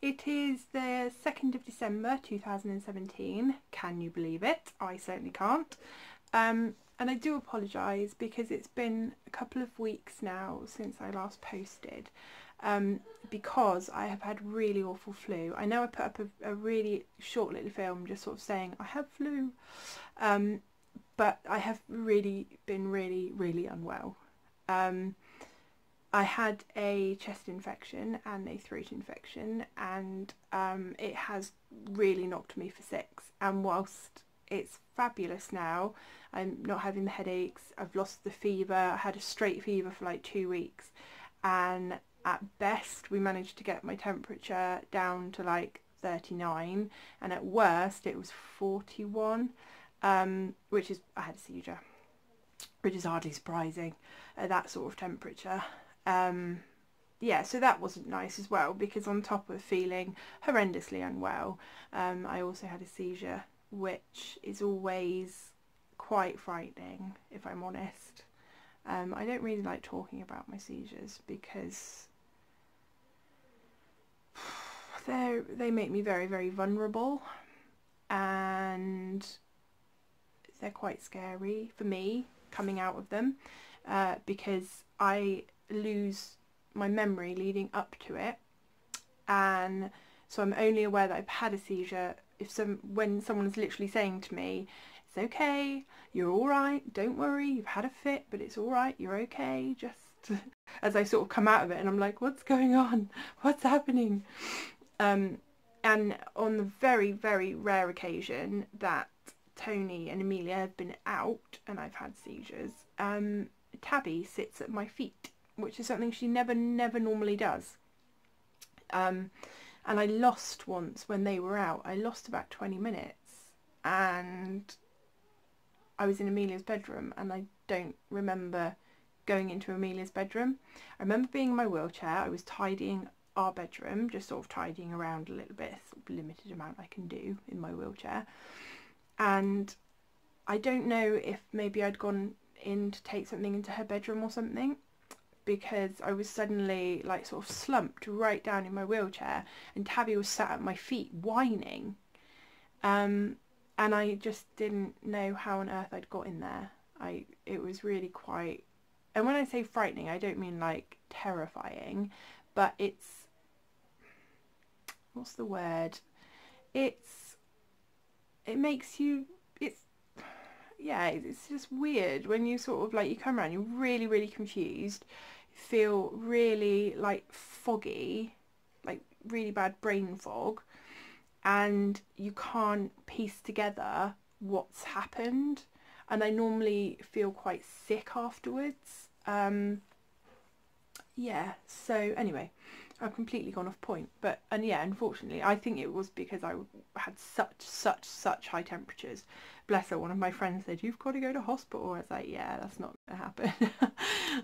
It is the 2nd of December 2017. Can you believe it? I certainly can't. And I do apologise because it's been a couple of weeks now since I last posted, because I have had really awful flu. I know I put up a really short little film just sort of saying I have flu, but I have really been really unwell. I had a chest infection and a throat infection, and it has really knocked me for six. And whilst it's fabulous now, I'm not having the headaches, I've lost the fever. I had a straight fever for like 2 weeks, and at best we managed to get my temperature down to like 39, and at worst it was 41, which is, I had a seizure, which is hardly surprising at that sort of temperature. Yeah, so that wasn't nice as well, because on top of feeling horrendously unwell, I also had a seizure, which is always quite frightening, if I'm honest. I don't really like talking about my seizures because they make me very vulnerable, and they're quite scary for me coming out of them, because I lose my memory leading up to it, and so I'm only aware that I've had a seizure when someone's literally saying to me, it's okay, you're alright, don't worry, you've had a fit, but it's alright, you're okay, just as I sort of come out of it, and I'm like, what's going on, what's happening? And on the very rare occasion that Tony and Amelia have been out and I've had seizures, Tabby sits at my feet, which is something she never normally does. And I lost once when they were out. I lost about 20 minutes, and I was in Amelia's bedroom, and I don't remember going into Amelia's bedroom. I remember being in my wheelchair. I was tidying our bedroom, just sort of tidying around a little bit, sort of limited amount I can do in my wheelchair. And I don't know if maybe I'd gone in to take something into her bedroom or something, because I was suddenly like sort of slumped right down in my wheelchair, and Tabby was sat at my feet whining, and I just didn't know how on earth I'd got in there. It was really quite, and when I say frightening, I don't mean like terrifying, but it's, what's the word, it makes you, yeah, it's just weird when you sort of like, you come around, you're really confused, feel really like foggy, like really bad brain fog, and you can't piece together what's happened, and I normally feel quite sick afterwards. Yeah, so anyway, I've completely gone off point, and yeah, unfortunately I think it was because I had such high temperatures. Bless her, one of my friends said, you've got to go to hospital. I was like, yeah, that's not gonna happen.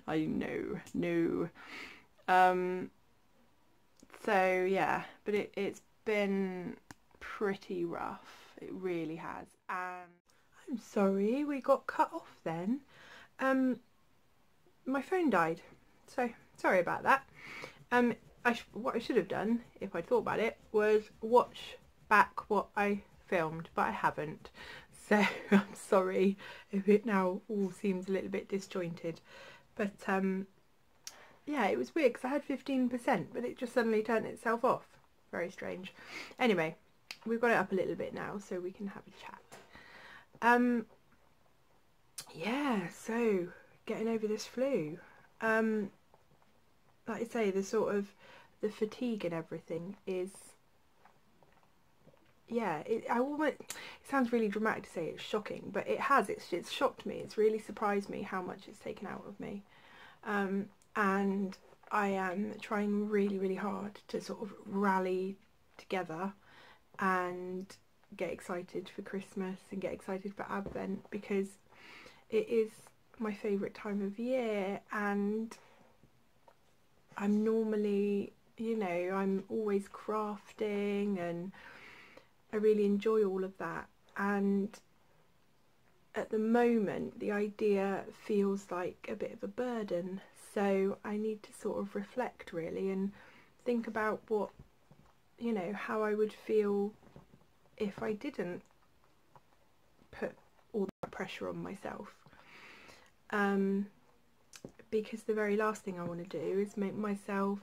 I know, no. So yeah, but it's been pretty rough, it really has. And I'm sorry we got cut off then. My phone died, so sorry about that. What I should have done, if I'd thought about it, was watch back what I filmed, but I haven't. So I'm sorry if it now all seems a little bit disjointed. But yeah, it was weird because I had 15%, but it just suddenly turned itself off. Very strange. Anyway, we've got it up a little bit now, so we can have a chat. Yeah, so getting over this flu. Like I say, the sort of the fatigue and everything is, yeah, it sounds really dramatic to say it's shocking, but it's shocked me. It's really surprised me how much it's taken out of me, and I am trying really hard to sort of rally together and get excited for Christmas and get excited for Advent, because it is my favourite time of year, and I'm normally, you know, I'm always crafting and I really enjoy all of that, and at the moment the idea feels like a bit of a burden, so I need to sort of reflect really and think about what you know, how I would feel if I didn't put all that pressure on myself. Because the very last thing I want to do is make myself,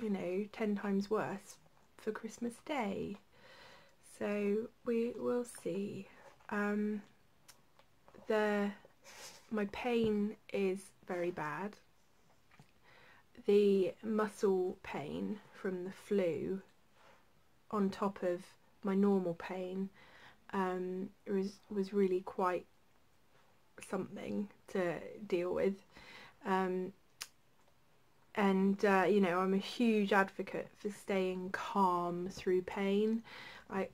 you know, 10 times worse for Christmas Day. So we will see. My pain is very bad. The muscle pain from the flu on top of my normal pain was really quite something to deal with. You know, I'm a huge advocate for staying calm through pain. I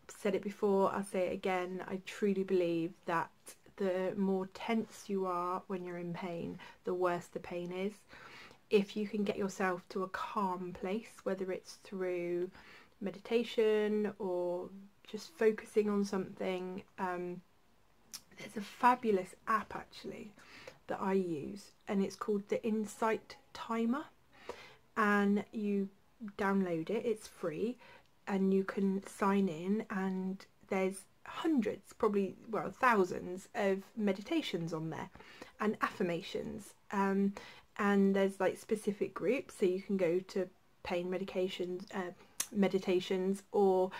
said it before, I'll say it again, I truly believe that the more tense you are when you're in pain, the worse the pain is. If you can get yourself to a calm place, whether it's through meditation or just focusing on something, there's a fabulous app actually that I use, and it's called the Insight Timer, and you download it, it's free, and you can sign in, and there's hundreds, probably, well, thousands of meditations on there and affirmations, and there's like specific groups, so you can go to pain meditations or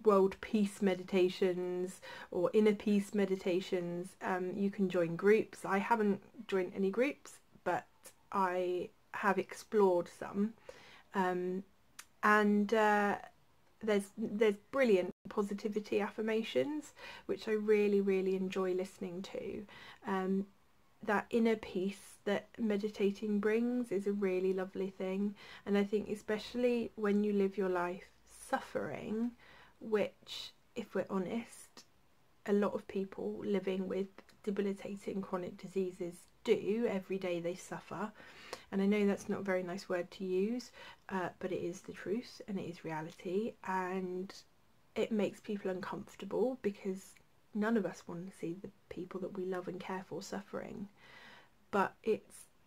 world peace meditations or inner peace meditations. You can join groups. I haven't joined any groups, but I have explored some, and there's brilliant positivity affirmations which I really enjoy listening to. That inner peace that meditating brings is a really lovely thing, and I think especially when you live your life suffering, which, if we're honest, a lot of people living with debilitating chronic diseases do. Every day they suffer, and I know that's not a very nice word to use, but it is the truth and it is reality, and it makes people uncomfortable because none of us want to see the people that we love and care for suffering, but it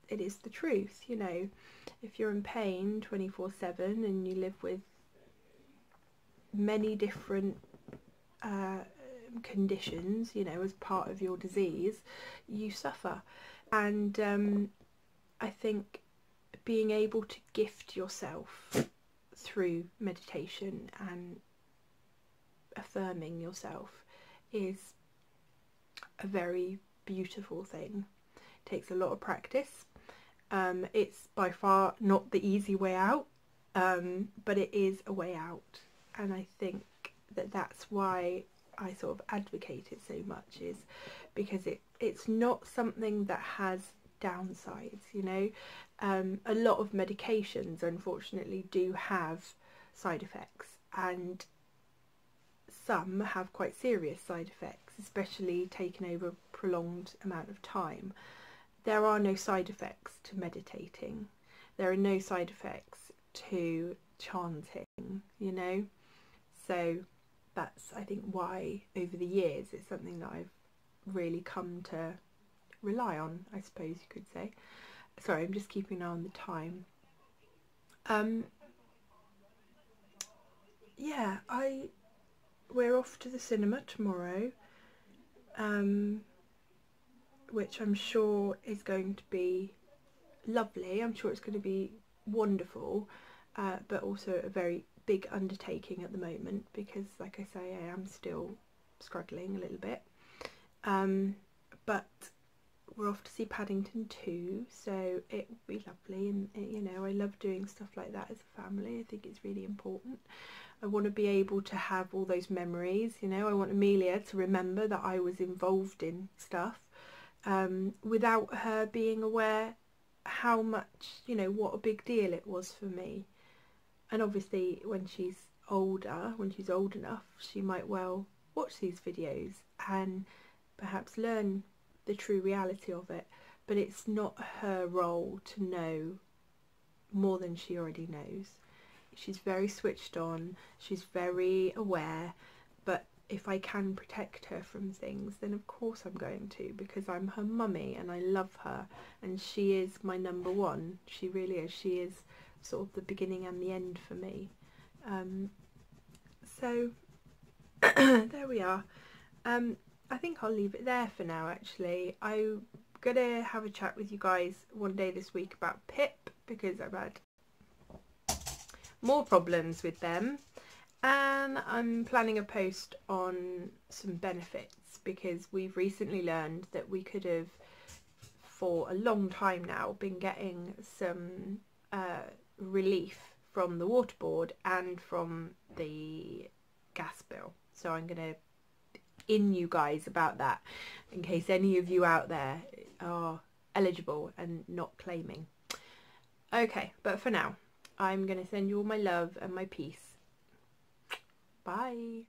is the truth. You know, if you're in pain 24/7 and you live with many different conditions, you know, as part of your disease, you suffer. And I think being able to gift yourself through meditation and affirming yourself is a very beautiful thing. It takes a lot of practice. It's by far not the easy way out, but it is a way out, and I think that that's why I sort of advocate it so much, is because it's not something that has downsides, you know. A lot of medications unfortunately do have side effects, and some have quite serious side effects, especially taken over a prolonged amount of time. There are no side effects to meditating. There are no side effects to chanting, you know. So that's, I think, why over the years it's something that I've really come to rely on, I suppose you could say. Sorry, I'm just keeping an eye on the time. Yeah, we're off to the cinema tomorrow, which I'm sure is going to be lovely. I'm sure it's going to be wonderful, but also a very big undertaking at the moment because, like I say, I am still struggling a little bit. But we're off to see Paddington 2, so it will be lovely, and you know, I love doing stuff like that as a family. I think it's really important. I want to be able to have all those memories, you know. I want Amelia to remember that I was involved in stuff, without her being aware how much, you know, what a big deal it was for me. And obviously when she's older, when she's old enough, she might well watch these videos and perhaps learn the true reality of it, but it's not her role to know more than she already knows. She's very switched on, she's very aware, but if I can protect her from things, then of course I'm going to, because I'm her mummy and I love her, and she is my number one. She really is. She is sort of the beginning and the end for me. So there we are. I think I'll leave it there for now actually. I'm gonna have a chat with you guys one day this week about Pip, because I've had more problems with them, and I'm planning a post on some benefits, because we've recently learned that we could have for a long time now been getting some relief from the water board and from the gas bill. So I'm going to in you guys about that in case any of you out there are eligible and not claiming. Okay, but for now I'm going to send you all my love and my peace. Bye.